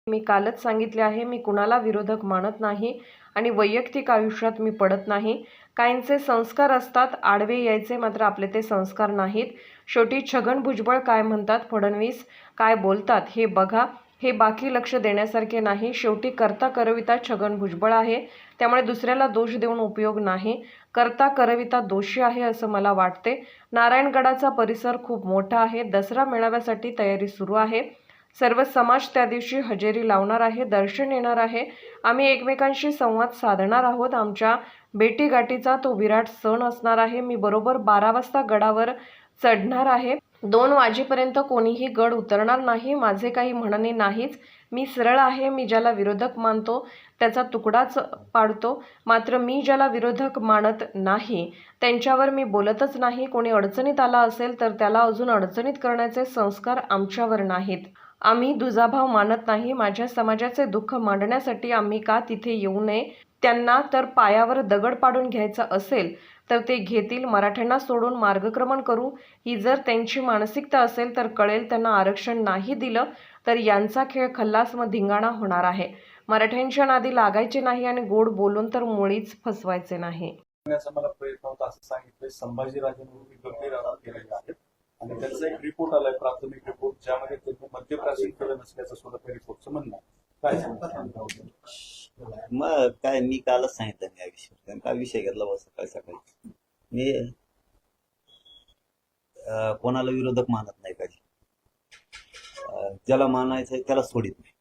मी कालच सांगितले आहे, मी कुणाला विरोधक मानत नाही आणि वैयक्तिक आयुष्यात मी पडत नाही. काहींचे संस्कार असतात, आडवे यायचे, मात्र आपले ते संस्कार नाहीत. शेवटी छगन भुजबळ काय म्हणतात, फडणवीस काय बोलतात हे बघा. हे बाकी लक्ष देण्यासारखे नाही. शेवटी करता करविता छगन भुजबळ आहे, त्यामुळे दुसऱ्याला दोष देऊन उपयोग नाही. करता करविता दोषी आहे असं मला वाटते. नारायणगडाचा परिसर खूप मोठा आहे. दसरा मेळाव्यासाठी तयारी सुरू आहे. सर्व समाज त्या दिवशी हजेरी लावणार आहे, दर्शन येणार आहे. आम्ही एकमेकांशी संवाद साधणार आहोत. आमच्या भेटीगाठीचा तो विराट सण असणार आहे. मी बरोबर 12 वाजता गडावर चढणार आहे. 2 वाजेपर्यंत कोणीही गड उतरणार नाही. माझे काही म्हणणे नाहीच. मी सरळ आहे. मी ज्याला विरोधक मानतो त्याचा तुकडाच पाडतो. मात्र मी ज्याला विरोधक मानत नाही त्यांच्यावर मी बोलतच नाही. कोणी अडचणीत आला असेल तर त्याला अजून अडचणीत करण्याचे संस्कार आमच्यावर नाहीत. आम्ही दुजाभाव मानत नाही. माझ्या समाजाचे दुःख मांडण्यासाठी आम्ही का तिथे येऊ नये? त्यांना तर पायावर दगड पाडून घ्यायचा असेल तर ते घेतील. मराठ्यांना सोडून मार्गक्रमण करू ही जर त्यांची मानसिकता असेल तर कळेल. त्यांना आरक्षण नाही दिलं तर यांचा खेळ खल्लास व धिंगाणा होणार आहे. मराठ्यांच्या नादी लागायचे नाही आणि गोड बोलून तर मुळीच फसवायचे नाही. मला प्रयत्न होता असं सांगितलंय. संभाजीराजांवरून गंभीर आरोप केलेले आहेत आणि त्याचा एक रिपोर्ट आलाय, प्राथमिक रिपोर्ट, ज्यामध्ये त्यांनी मध्यप्राशन केलं नसल्याचं सुद्धा त्या रिपोर्टचं म्हणणं आहे. काय सांगतात? मग काय, मी कालच सांगितलं या विषय काय विषय घेतला बस सकाळी सकाळी. मी कोणाला विरोधक मानत नाही कधी. ज्याला मानायचं त्याला सोडित नाही.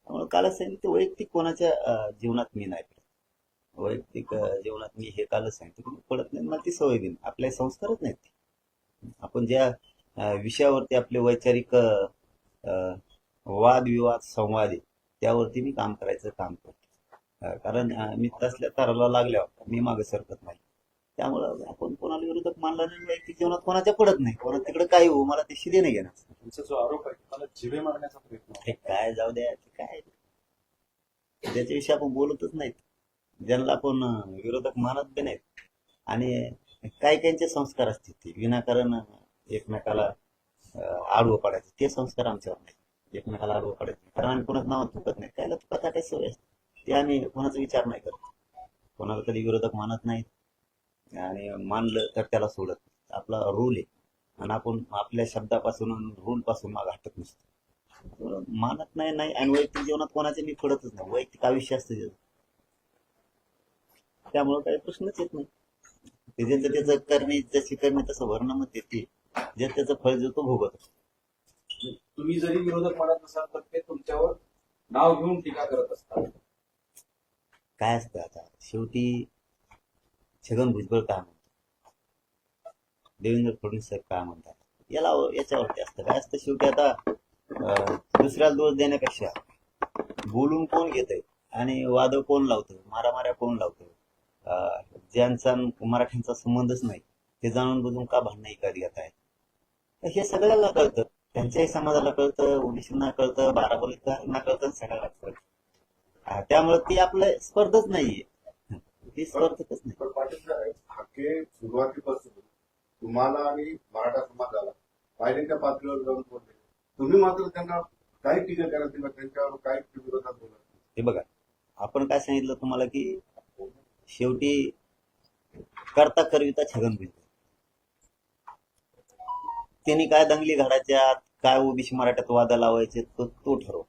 त्यामुळे कालच सांगितलं वैयक्तिक कोणाच्या जीवनात मी नाही पडत. वैयक्तिक जीवनात मी हे कालच सांगितलं की पडत नाही. मला ती सवय बी नाही. आपले संस्कारच नाहीत ते. आपण ज्या विषयावरती आपले वैचारिक वादविवाद संवाद आहे त्यावरती मी काम करायचं काम करतो. कारण मी तसल्या तराला लागल्यावर मी मागे सरकत नाही. त्यामुळं आपण कोणाला विरोधक मानला नाही. वैयक्तिक जीवनात कोणाच्या पडत नाही. कोणा तिकडे काही हो, मला ते शिदे नाही घेणार. तुमचा जो आरोप आहे मला जिवे मारण्याचा प्रयत्न आहे. हे काय जाऊ द्या, ते काय त्याच्याविषयी आपण बोलतच नाहीत. ज्यांना आपण विरोधक मानत बी नाहीत. आणि काही काहींचे संस्कार असतील ते विनाकारण एकमेकाला आडवं पडायचं, ते संस्कार आमच्यावर नाही. एकमेकाला आडवं पडायचं कारण आम्ही कोणाचं नाव चुकत नाही. त्याला तुका काही सवय असते ते आम्ही कोणाचा विचार नाही करत. कोणाला कधी विरोधक मानत नाहीत आणि मानलं तर त्याला सोडत नाही. आपला रूल आहे आणि आपण आपल्या शब्दापासून रूल पासून माग हटत नसतो. मानत नाही आणि वैयक्तिक जीवनात कोणाचे मी पडतच नाही. वैयक्तिक आयुष्य असतं त्यामुळे काही प्रश्नच येत नाही. ते ज्याचं त्याचं करणे, जशी करणे तसं भरणं मग ते जे त्याचं फळ जो तो भोगत असतो. तुम्ही जरी विरोधक मानत नसाल तर ते तुमच्यावर नाव घेऊन टीका करत असतात. काय असतं आता शेवटी छगन भुजबळ काय म्हणतात, देवेंद्र फडणवीस साहेब काय म्हणतात, याच्यावरती असतं. काय असतं शेवटी आता दुसऱ्याला दोष देण्यापेक्षा बोलून कोण घेतंय आणि वाद कोण लावतं, मारामाऱ्या कोण लावतं, ज्यांचा मराठ्यांचा संबंधच नाही ते जाणून बुजून का भांडणं एकात घेत आहे, हे सगळ्याला कळतं. त्यांच्याही समाजाला कळतं, ओबीसींना कळतं, बाराबोलींना कळतं, सगळ्याला कळतं. त्यामुळे ती आपलं स्पर्धच नाहीये. ती स्पर्धकच नाही. पण पाटील साहेब, हाके सुरुवातीपासून तुम्हाला आणि मराठा समाजाला पायरीच्या पातळीवर जाऊन बोलले, तुम्ही मात्र त्यांना काही टीका करत किंवा त्यांच्यावर काही विरोधात बोलत. हे बघा, आपण काय सांगितलं तुम्हाला की शेवटी करता करविता छगन भुजबळ. त्यांनी काय दंगली घडायच्या, काय ओबीसी मराठ्यात वादा लावायचे तो ठरवतो.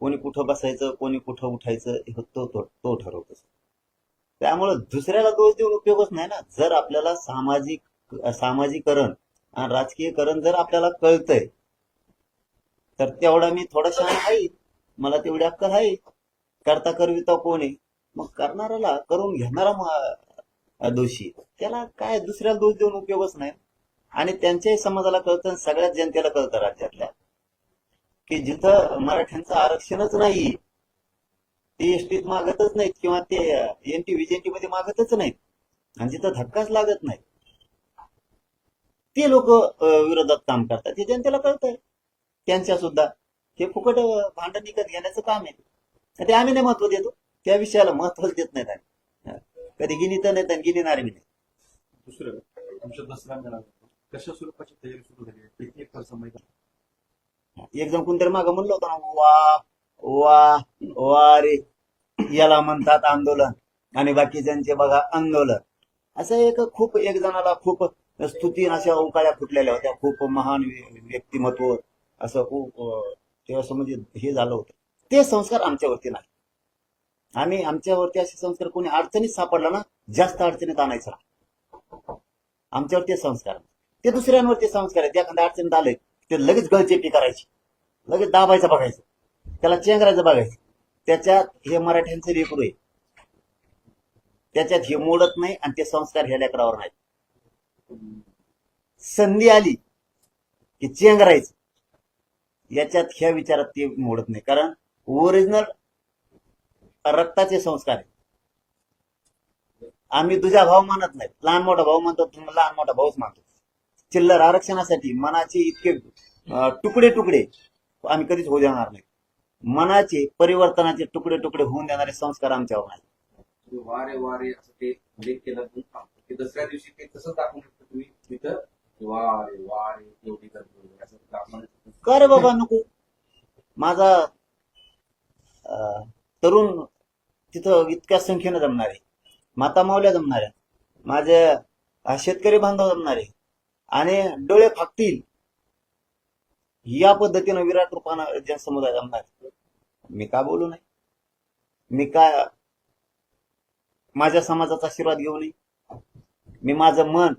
कोणी कुठं बसायचं, कोणी कुठं उठायचं तो ठरवतो. त्यामुळे दुसऱ्याला दोष देऊन उपयोगच नाही ना. जर आपल्याला सामाजिकरण आणि राजकीयकरण जर आपल्याला कळतंय तर तेवढा मी थोडा शहाणा आहे. मला तेवढी अक्कल आहे. करता करविता कोण आहे, मग करणाऱ्याला, करून घेणारा दोषी, त्याला काय दुसऱ्याला दोष देऊन उपयोगच नाही. आणि त्यांच्याही समाजाला कळतं, सगळ्याच जनतेला कळतं राज्यातल्या की जिथं मराठ्यांचं आरक्षणच नाही, ते एसटीत मागतच नाहीत किंवा ते एनटी विजेंटी मध्ये मागतच नाहीत आणि जिथं धक्काच लागत नाही ते लोक विरोधात काम करतात. हे जनतेला कळतंय. त्यांच्या सुद्धा हे फुकट भांडण विकत घेण्याचं काम आहे. ते आम्ही नाही महत्व देतो, त्या विषयाला महत्वच देत नाहीत. आम्ही कधी गिनीत नाहीत आणि गिनीणार बी नाही. दुसरं तुमच्या दसरा मेळाव्यात कशा स्वरूपाची तयारी सुरू झाली आहे, किती खर्च माहिती? एक जण कोणतरी मागं म्हणलं होतं ना, वा वा वा रे, याला म्हणतात आंदोलन, आणि बाकीच्यांचे बघा आंदोलन. असं एक खूप एक जणाला खूप स्तुती अशा उकाळ्या फुटलेल्या होत्या, खूप महान व्यक्तिमत्व, असं खूप ते असं म्हणजे हे झालं होतं. ते संस्कार आमच्यावरती नाही. आम्ही आमच्यावरती असे संस्कार कोणी अडचणीत सापडला ना, जास्त अडचणीत आणायचा. आमच्यावरती संस्कार, ते दुसऱ्यांवरती संस्कार आहेत. एखाद्या अडचणीत आलंय ते लगेच गळचेपी करायची, लगेच दाबायचं बघायचं, त्याला चेंगरायचं बघायचं. त्याच्यात हे मराठ्यांचं लेकरू आहे, त्याच्यात हे मोडत नाही, आणि ते संस्कार ह्या लेकरावर नाहीत. संधी आली की चेंगरायचं, याच्यात ह्या विचारात ते मोडत नाही, कारण ओरिजिनल रक्ताचे संस्कार आहेत. आम्ही तुझा भाव मानत नाही, लहान मोठा भाऊ म्हणतो, तुम्ही लहान मोठा भाऊच मानतो. चिल्लर आरक्षणासाठी मनाचे इतके तुकडे तुकडे आम्ही कधीच होऊ देणार नाही. मनाचे परिवर्तनाचे तुकडे तुकडे होऊन देणारे संस्कार आमच्यावर नाही. वारे वारे असं ते लेख केलं की दुसऱ्या दिवशी ते तसंच दाखवून शकतो तुम्ही तिथं वारे वारे एवढी गर्दी असं दाखवून. का रे बाबा नको. माझा तरुण तिथं इतक्या संख्येनं जमणार आहे, माता मावल्या जमणार आहे, माझे शेतकरी बांधव जमणार आहे, आणि डोळे फाकतील या पद्धतीनं विराट रूपानं जनसमुदाय जमणार. मी का बोलू नाही? मी काय माझ्या समाजाचा आशीर्वाद घेऊ नये? मी माझं मन,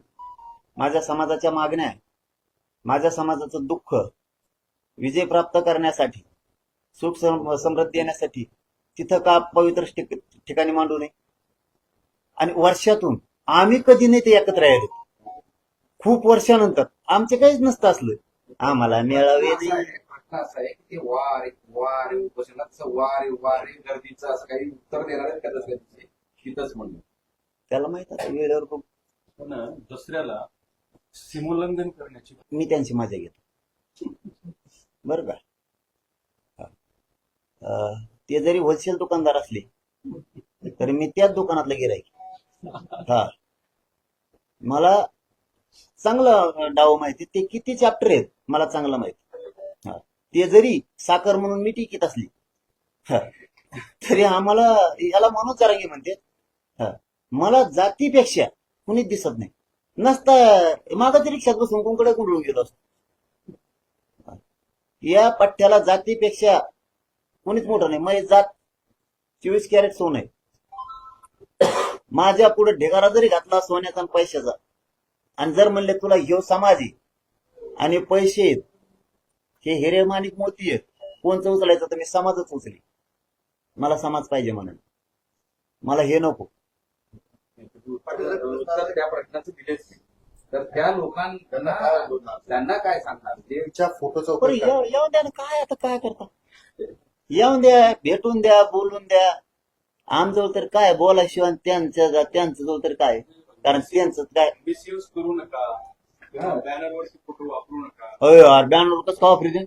माझ्या समाजाच्या मागण्या, माझ्या समाजाचं दुःख विजय प्राप्त करण्यासाठी, सुख समृद्धी येण्यासाठी तिथं का पवित्र ठिकाणी मांडू नये? आणि वर्षातून आम्ही कधी नाही ते एकत्र यायलो, खूप वर्षानंतर. आमचे काहीच नसतं असलं, आम्हाला मेळावे नाही. प्रश्न असा आहे की ते वारे वारे उपोषणात असं वारे वारे गर्दीचं असं काही उत्तर देणार आहेत का दुसऱ्या दिवशी तिथंच म्हणलं. त्याला माहित आहे वेळेवर बघू. पण दसऱ्याला सीमोल्लंघन करण्याची मी त्यांची मजा घेतो बरं का. ते जरी होलसेल दुकानदार असले तरी मी त्याच दुकानातलं गिराईक. हा, मला चांगलं डाव माहिती, ते किती चॅप्टर आहेत मला चांगलं माहिती. हा, ते जरी साखर म्हणून मी टिकीत असली तरी आम्हाला याला मनोज जरांगे म्हणते. हा, मला जातीपेक्षा कुणीच दिसत नाही. नसता मागाची रिक्षात बसून कोणकडे कुंडळून गेलो असतो. या पठ्ठ्याला जातीपेक्षा कोणीच मोठं नाही. माझी जात 24 कॅरेट सोनं आहे. माझ्या पुढे ढेगारा जरी घातला सोन्याचा आणि पैशाचा, आणि जर म्हणले तुला ह्यो समाज आहे आणि पैसे आहेत, हे हिरे माणिक मोती आहेत, कोणचं उचलायचं तर मी समाजच उचली. मला समाज पाहिजे म्हणून, मला हे नको. उत्तर त्या प्रश्नाचं दिलेच नाही, तर त्या लोकांना त्यांना काय सांगणार ते त्यांच्या फोटोचा बरं, येऊन द्या ना. काय आता काय करता, येऊन द्या, भेटून द्या, बोलून द्या. आमजवळ तर काय बोलाशिवाय त्यांचं जवळ तर काय, कारण त्यांचं काय. मिसयूज करू नका, बॅनरवरती फोटो वापरू नका. होय यार, बॅनर कसं का वापरू दे?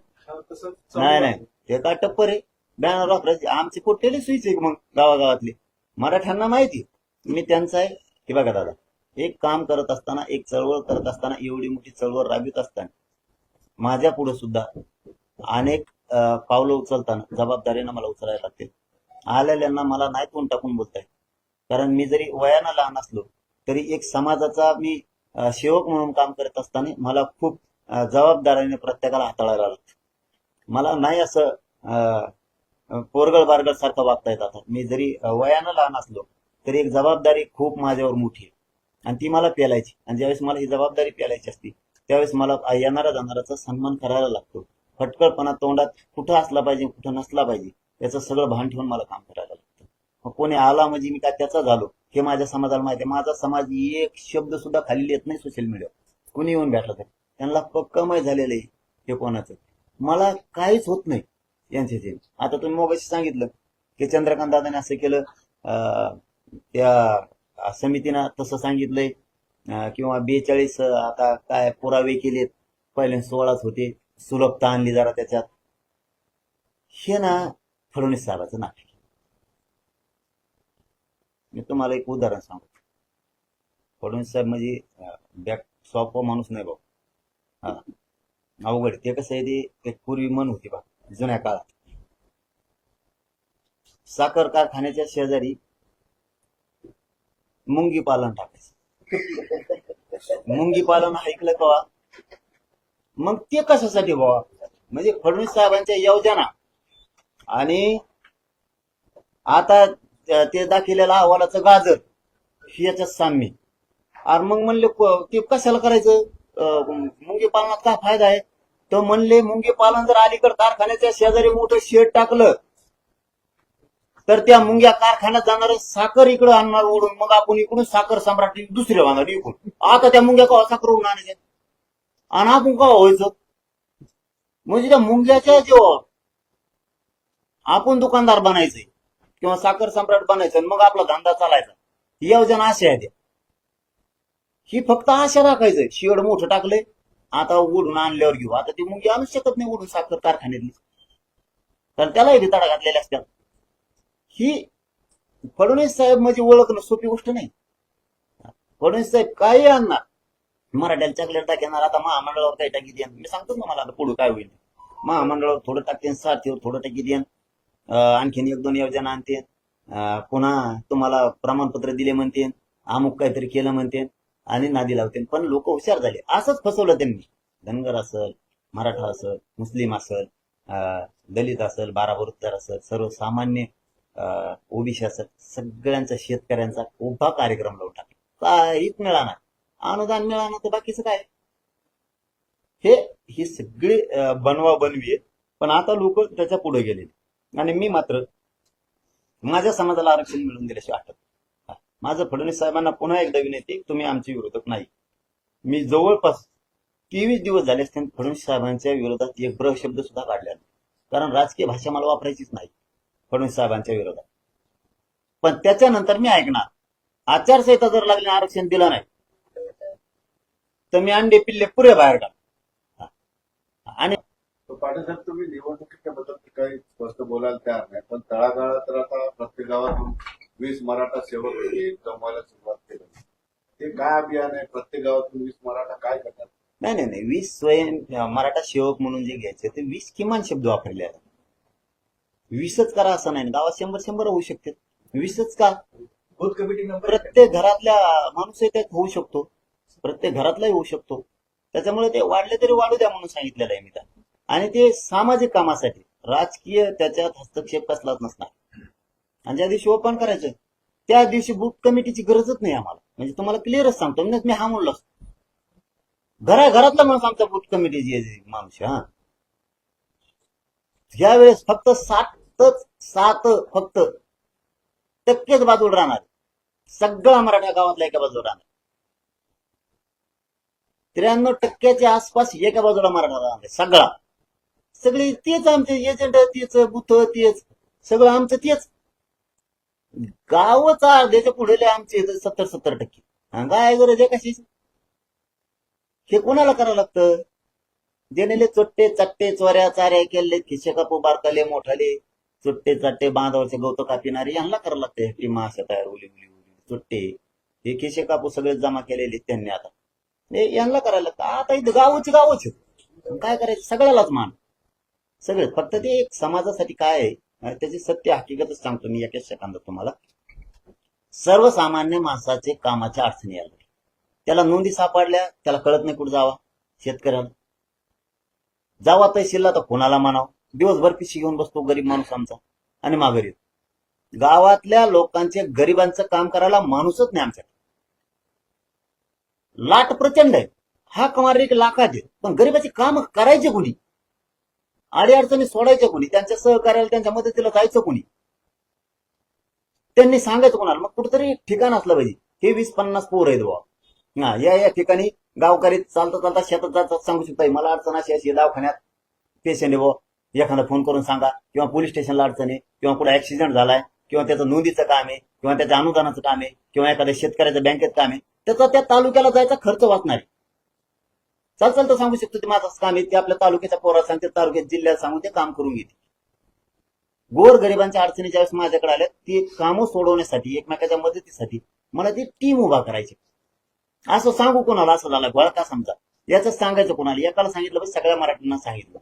तसं नाही नाही, ते काय टप्पर आहे बॅनर वापरायचे. आमचे कुठलेली स्विच आहे मग गावागावातली, मराठ्यांना माहिती मी त्यांचा आहे. की बघा दादा, एक काम करत असताना, एक चळवळ करत असताना, एवढी मोठी चळवळ राबवित असताना माझ्या पुढे सुद्धा अनेक पावलं उचलताना जबाबदारीनं मला उचलायला लागते. आलेल्यांना मला नाही तोंड टाकून बोलताय, कारण मी जरी वयानं लहान असलो तरी एक समाजाचा मी सेवक म्हणून काम करत असताना मला खूप जबाबदारीने प्रत्येकाला हाताळायला लागतं. मला नाही असं पोरगळ बारगळ सारखं वागता येत. आता मी जरी वयानं लहान असलो तरी एक जबाबदारी खूप माझ्यावर मोठी आहे, आणि ती मला पेलायची. आणि ज्यावेळेस मला ही जबाबदारी पेलायची असती त्यावेळेस मला येणाऱ्या जाणाराचा सन्मान करायला लागतो. फटकळपणा तोंडात कुठं असला पाहिजे, कुठं नसला पाहिजे, याचं सगळं भान ठेवून मला काम करायला लागतं. मग कोणी आला म्हणजे मी काय त्याचा झालो हे माझ्या समाजाला माहिती आहे. माझा समाज एक शब्द सुद्धा खाली येत नाही सोशल मीडियावर. कोणी येऊन भेटला तर त्यांना पक्क माहीत झालेलं आहे हे कोणाचं. मला काहीच होत नाही यांचे. आता तुम्ही मोबाईलशी सांगितलं की चंद्रकांत दादाने असं केलं, त्या समितीनं तसं सांगितलंय, किंवा 42 आता काय पुरावे केलेत, पहिले 16च होते, सुलभता आणली जरा त्याच्यात. हे ना फडणवीस साहेबाचं नाटक. मी तुम्हाला एक उदाहरण सांगतो. फडणवीस साहेब म्हणजे बॅक सोपा माणूस नाही भाऊ. हा, अवघड. ते कसं आहे, ते एक पूर्वी मन होती बा जुन्या काळात. साखर कारखान्याच्या शेजारी मुंगी पालन टाकायचं. मुंगी पालन ऐकलं का? मग ते कशासाठी व्हावं? म्हणजे फडणवीस साहेबांच्या योजना आणि आता ते दाखवलेल्या अहवालाचं गाजर ही याच्यात साम्य. आणि मग म्हणले ते कशाला करायचं? मुंगी पालनात काय फायदा आहे? तर म्हणले मुंगी पालन जर अलीकडे कारखान्याच्या शेजारी मोठं शेड टाकलं तर त्या मुंग्या कारखान्यात जाणार साखर इकडे आणणार ओढून, मग आपण इकडून साखर सम्राट दुसऱ्या बांधणार इकडून. आता त्या मुंग्या कवा साखर ओढून आणायच्या आणि आपण कवा व्हायचं? म्हणजे त्या मुंग्याच्या जेव्हा आपण दुकानदार बनायचंय किंवा साखर सम्राट बनायचं मग आपला धंदा चालायचा. ही योजना अशी आहे त्या. ही फक्त आशा राखायचंय. शेड मोठं टाकलंय, आता ओढून आणल्यावर घेऊ. आता ती मुंगी आणू शकत नाही ओढून साखर कारखान्यातली, कारण त्यालाही तडा घातलेल्या असतात. ही फडणवीस साहेब म्हणजे ओळखणं सोपी गोष्ट नाही. फडणवीस साहेब काही आणणार, मराठ्याला चॉकलेट टाकणार. आता महामंडळावर काही टाकी देन, मी सांगतो ना मला आता पुढे काय होईल. महामंडळावर थोडं टाकते, सारथीवर थोडं टाकी देन, आणखीन 1-2 योजना आणते, पुन्हा तुम्हाला प्रमाणपत्र दिले म्हणते, अमुक काहीतरी केलं म्हणते आणि नादी लावते. पण लोक हुशार झाले. असंच फसवलं त्यांनी. धनगर असेल, मराठा असेल, मुस्लिम असेल, दलित असेल, 12 बरुद्दार असेल, सर्वसामान्य ओबीसी असेल, सगळ्यांचा शेतकऱ्यांचा उभा कार्यक्रम लावून टाकला. काहीच मिळाणार, अनुदान मिळालं तर बाकीचं काय? ही सगळी बनवा बनवी आहे. पण आता लोक त्याच्या पुढे गेले आणि मी मात्र माझ्या समाजाला आरक्षण मिळवून दिल्याशिवाय वाटत. माझं फडणवीस साहेबांना पुन्हा एकदा विनंती, तुम्ही आमचे विरोधक नाही. मी जवळपास 23 दिवस झाले असते फडणवीस साहेबांच्या विरोधात एक ब्र शब्द सुद्धा काढला नाही, कारण राजकीय भाषा मला वापरायचीच नाही फडणवीस साहेबांच्या विरोधात. पण त्याच्यानंतर मी ऐकणार, आचारसंहिता जर लागली आरक्षण दिलं नाही तर मी अंडे पिल्ले पुरे बाहेर टाक. आणि पाटील साहेब, तुम्ही निवडणुकीच्या बद्दल काही स्पष्ट बोलायला तयार नाही, पण तळागाळात तर आता प्रत्येक गावातून 20 मराठा सेवक जमवायला सुरुवात केली. ते काय अभियान आहे? प्रत्येक गावातून 20 मराठा काय करतात? नाही 20 स्वयं मराठा सेवक म्हणून जे घ्यायचे ते 20 किमान शब्द वापरले आहेत. 20च करा असं नाही, गावात 100 होऊ शकते. 20च का? बूथ कमिटी नंबर प्रत्येक घरातल्या माणूस त्यात होऊ शकतो, प्रत्येक घरातलाही होऊ शकतो. त्याच्यामुळे ते वाढले तरी वाढू द्या म्हणून सांगितलेलं आहे मी त्यांना. आणि ते सामाजिक कामासाठी, राजकीय त्याच्यात हस्तक्षेप कसलाच नसणार. आणि ज्या दिवशी ओपन करायचं त्या दिवशी बूथ कमिटीची गरजच नाही आम्हाला. म्हणजे तुम्हाला क्लिअरच सांगतो, मी हा म्हणलो असतो, घरातला माणूस आमच्या बूथ कमिटीची माणूस. यावेळेस फक्त 7 फक्त टक्केच बाजूला राहणार. सगळा मराठा गावातला एका बाजूला राहणार. 93% आसपास एका बाजूला मराठा राहणार. सगळी तेच आमचे एजंट, तेच बुथ, तेच सगळं आमचं तेच. गावच अर्ध्याच्या पुढे आमचे 70% काय गरज आहे कशी? हे कोणाला करावं लागतं? जेनेले चोट्टे चट्टे चोऱ्या चाऱ्या केले, खिशे कापू बारकाले मोठाले, चोट्टे चट्टे बांधावरचे गवत कापिणारे, यांना करावं लागतं. टीमा अशा तयार उली चोट्टे, हे खिशे कापू सगळे जमा केलेले त्यांनी. आता यांना करायला लागतं. आता इथं गावच काय करायचं? सगळ्यालाच मान, सगळे. फक्त ते एक समाजासाठी काय आहे त्याची सत्य हकीकतच सांगतो मी एका सेकंदात तुम्हाला. सर्वसामान्य माणसाचे कामाच्या अडचणी आल्या, त्याला नोंदी सापडल्या, त्याला कळत नाही कुठं जावा. शेतकऱ्याला जावा तहसीलला तर कोणाला म्हणावं? दिवसभर पिशी घेऊन बसतो गरीब माणूस आमचा आणि माघारी. गावातल्या लोकांचे, गरिबांचं काम करायला माणूसच नाही आमच्याकडे. लाट प्रचंड आहे, हा कमार एक लाखात आहे, पण गरिबाची काम करायचे कोणी? अडीअडचणी सोडायचे कोणी? त्यांच्या सहकार्याला, त्यांच्या मदतीला जायचं कोणी? त्यांनी सांगायचं कोणाला? मग कुठेतरी ठिकाण असलं पाहिजे. हे 20-50 पोर आहेत बाबा, या ठिकाणी गावकरी चालता शेतात जातात, सांगू शकता मला अडचण अशी दवाखान्यात पेशंट आहे बुवा, एखादा फोन करून सांगा. किंवा पोलीस स्टेशनला अडचण आहे, किंवा कुठे ऍक्सिडेंट झालाय, किंवा त्याचं नोंदीचं काम आहे, किंवा त्याच्या अनुदानाचं काम आहे, किंवा एखाद्या शेतकऱ्याचं बँकेत काम आहे, त्याचा त्या तालुक्याला जायचा खर्च वाचणार आहे. चालतं सांगू शकतो ते माझं काम आहे, ते आपल्या तालुक्याच्या पोरात सांगते, तालुक्यात जिल्ह्यात सांगून ते काम करून घेते. गोर गरिबांच्या अडचणी ज्यावेळेस माझ्याकडे आल्या, ती कामं सोडवण्यासाठी, एकमेकाच्या मदतीसाठी मला ती टीम उभा करायची. असं सांगू कोणाला? असं झालं गोळा का समजा, याच सांगायचं कोणाला? एकाला सांगितलं सगळ्या मराठ्यांना सांगितलं.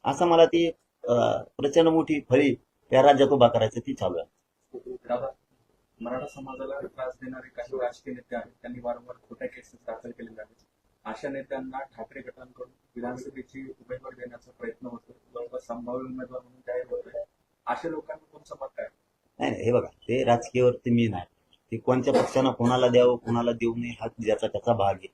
असं मला ती प्रचंड मोठी फळी त्या राज्यात उभा करायचं ती चालू आहे. दादा, मराठा समाजाला त्रास देणारे काही राजकीय नेते आहेत, त्यांनी वारंवार खोट्या केसेस दाखल केलेल्या आहेत. अशा नेत्यांना ठाकरे गटांकडून विधानसभेची उमेदवारी देण्याचा प्रयत्न होतो, जवळपास संभाव्य उमेदवार म्हणून जाहीर होतोय. अशा लोकांना कोणचं मत आहे? नाही, हे बघा, ते राजकीयवरती मी नाही. ते कोणत्या पक्षानं कोणाला द्यावं कोणाला देऊ नये हा ज्याचा त्याचा भाग आहे,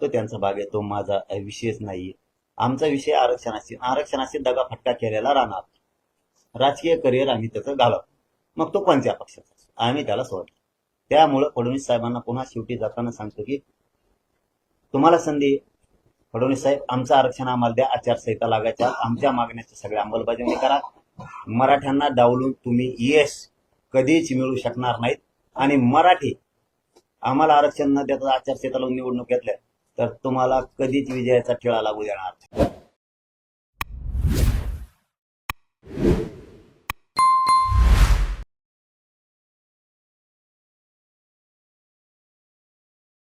तो त्यांचा भाग आहे, तो माझा विषयच नाहीये. आमचा विषय आरक्षणाशी दगाफटका केलेला राहणार. राजकीय करिअर आम्ही त्याचं घालव, मग तो कोणत्या पक्षाचा आम्ही त्याला सोडतो. त्यामुळं फडणवीस साहेबांना पुन्हा शेवटी जाताना सांगतो की तुम्हाला संधी, फडणवीस साहेब, आमचं आरक्षण आम्हाला द्या, आचारसंहिता लागायच्या आमच्या मागण्याची सगळ्या अंमलबजावणी करा. मराठ्यांना डावलून तुम्ही यश कधीच मिळू शकणार नाहीत. आणि मराठी आम्हाला आरक्षण न देता आचारसंहिता लावून निवडणूक घेतल्या तर तुम्हाला कधीच विजयाचा टिळा लागू देणार नाही.